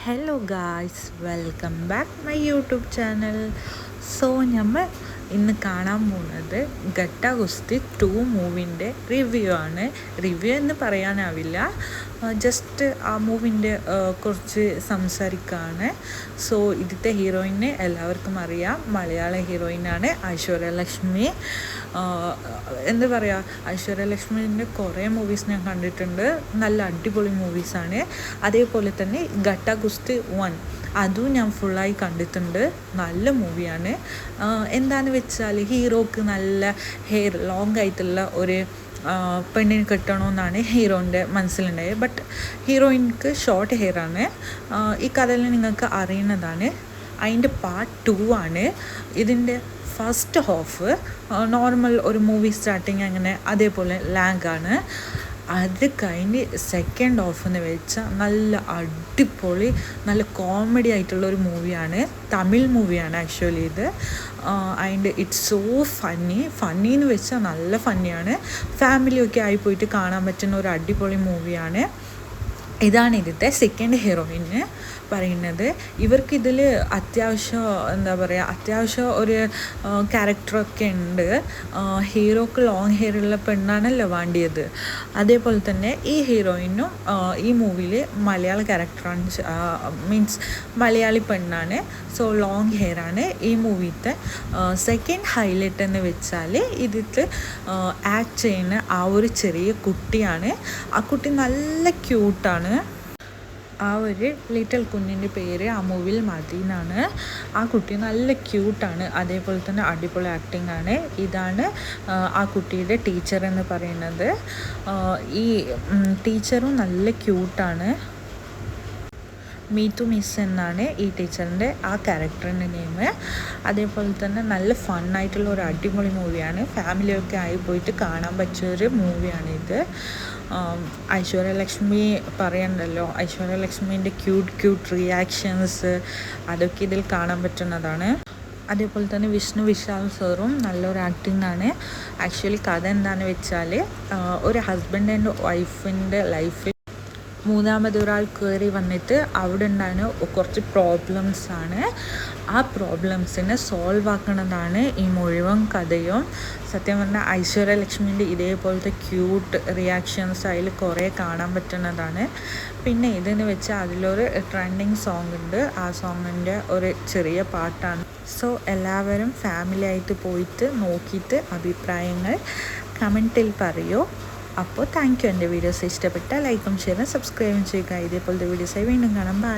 Hello guys, welcome back my YouTube channel. So നമ്മൾ ഇന്ന് കാണാൻ പോകുന്നത് ഘട്ട ഗുസ്തി 2 മൂവിൻ്റെ റിവ്യൂ ആണ്. റിവ്യൂ എന്ന് പറയാനാവില്ല, ജസ്റ്റ് ആ മൂവിൻ്റെ കുറച്ച് സംസാരിക്കുകയാണ്. സോ ഇതിൻ്റെ ഹീറോയിനെ എല്ലാവർക്കും അറിയാം, മലയാള ഹീറോയിനാണ് ഐശ്വര്യ ലക്ഷ്മി. എന്താ പറയുക, ഐശ്വര്യ ലക്ഷ്മിൻ്റെ കുറേ മൂവീസ് ഞാൻ കണ്ടിട്ടുണ്ട്, നല്ല അടിപൊളി മൂവീസാണ്. അതേപോലെ തന്നെ ഘട്ട ഗുസ്തി 1 അതും ഞാൻ ഫുള്ളായി കണ്ടിട്ടുണ്ട്, നല്ല മൂവിയാണ്. എന്താണെന്ന് വെച്ചാൽ ഹീറോക്ക് നല്ല ഹെയർ ലോങ് ആയിട്ടുള്ള ഒരു പെണ്ണിന് കെട്ടണമെന്നാണ് ഹീറോൻ്റെ മനസ്സിലുണ്ടായത്. ബട്ട് ഹീറോയിൻക്ക് ഷോർട്ട് ഹെയർ ആണ്. ഈ കഥയിൽ നിങ്ങൾക്ക് അറിയുന്നതാണ്. അതിൻ്റെ പാർട്ട് 2 ആണ്. ഇതിൻ്റെ ഫസ്റ്റ് ഹാഫ് നോർമൽ ഒരു മൂവി സ്റ്റാർട്ടിങ് അങ്ങനെ അതേപോലെ ലാഗാണ്. അത് കഴിഞ്ഞ് സെക്കൻഡ് ഹാഫ് എന്ന് വെച്ചാൽ നല്ല അടിപൊളി, നല്ല കോമഡി ആയിട്ടുള്ള ഒരു മൂവിയാണ്. തമിഴ് മൂവിയാണ് ആക്ച്വലി ഇത്. ആൻഡ് ഇറ്റ്സ് സോ ഫണ്ണി എന്ന് വെച്ചാൽ നല്ല ഫണ്ണിയാണ്. ഫാമിലിയൊക്കെ ആയി പോയിട്ട് കാണാൻ പറ്റുന്ന ഒരു അടിപൊളി മൂവിയാണ്. ഇതാണ് ഇതിൻ്റെ സെക്കൻഡ് ഹീറോയിന് പറയുന്നത്. ഇവർക്കിതിൽ അത്യാവശ്യം ഒരു ക്യാരക്ടറൊക്കെ ഉണ്ട്. ഹീറോക്ക് ലോങ് ഹെയർ ഉള്ള പെണ്ണാണല്ലോ വേണ്ടിയത്. അതേപോലെ തന്നെ ഈ ഹീറോയിനും ഈ മൂവിയിൽ മലയാള ക്യാരക്ടറാണ്, മീൻസ് മലയാളി പെണ്ണാണ്. സോ ലോങ് ഹെയർ ആണ് ഈ മൂവിത്തെ സെക്കൻഡ് ഹൈലൈറ്റ് എന്ന് വെച്ചാൽ ഇതിൽ ആക്ട് ചെയ്യുന്ന ആ ഒരു ചെറിയ കുട്ടിയാണ്. ആ കുട്ടി നല്ല ക്യൂട്ടാണ്. ആ ഒരു ലിറ്റിൽ കുഞ്ഞിൻ്റെ പേര് ആ മൂവിയിൽ മദീനാണ്. ആ കുട്ടി നല്ല ക്യൂട്ടാണ്, അതേപോലെ തന്നെ അടിപൊളി ആക്ടിങ് ആണ്. ഇതാണ് ആ കുട്ടിയുടെ ടീച്ചർ എന്ന് പറയുന്നത്. ഈ ടീച്ചറും നല്ല ക്യൂട്ടാണ്. മീതു മിസ് എന്നാണ് ഈ ടീച്ചറിൻ്റെ ആ ക്യാരക്ടറിൻ്റെ നെയിം. അതേപോലെ തന്നെ നല്ല ഫണ്ണായിട്ടുള്ള ഒരു അടിപൊളി മൂവിയാണ്. ഫാമിലിയൊക്കെ ആയി പോയിട്ട് കാണാൻ പറ്റിയൊരു മൂവിയാണിത്. ഐശ്വര്യ ലക്ഷ്മി പറയണ്ടല്ലോ, ഐശ്വര്യ ലക്ഷ്മീൻ്റെ ക്യൂട്ട് റിയാക്ഷൻസ് അതൊക്കെ ഇതിൽ കാണാൻ പറ്റുന്നതാണ്. അതേപോലെ തന്നെ വിഷ്ണു വിശാൽ സാറും നല്ലൊരു ആക്ടിങ് ആണ്. ആക്ച്വലി കഥ എന്താണെന്ന് വെച്ചാൽ ഒരു ഹസ്ബൻഡ് ആൻഡ് വൈഫിൻ്റെ ലൈഫിൽ മൂന്നാമതൊരാൾ കയറി വന്നിട്ട് അവിടെ ഉണ്ടാകുന്ന കുറച്ച് പ്രോബ്ലംസാണ്. ആ പ്രോബ്ലംസിനെ സോൾവ് ആക്കുന്നതാണ് ഈ മുഴുവൻ കഥയും. സത്യം പറഞ്ഞാൽ ഐശ്വര്യ ലക്ഷ്മിൻ്റെ ഇതേപോലത്തെ ക്യൂട്ട് റിയാക്ഷൻസ് അതിൽ കുറേ കാണാൻ പറ്റുന്നതാണ്. പിന്നെ ഇതെന്ന് വെച്ചാൽ അതിലൊരു ട്രെൻഡിങ് സോങ് ഉണ്ട്. ആ സോങ്ങിൻ്റെ ഒരു ചെറിയ പാട്ടാണ്. സോ എല്ലാവരും ഫാമിലി ആയിട്ട് പോയിട്ട് നോക്കിയിട്ട് അഭിപ്രായങ്ങൾ കമൻറ്റിൽ പറയൂ. അപ്പോൾ താങ്ക് യു. എൻ്റെ വീഡിയോസ് ഇഷ്ടപ്പെട്ടാൽ ലൈക്കും ഷെയറും സബ്സ്ക്രൈബും ചെയ്യുക. ഇതേപോലത്തെ വീഡിയോസായി വീണ്ടും കാണാം. ബൈ.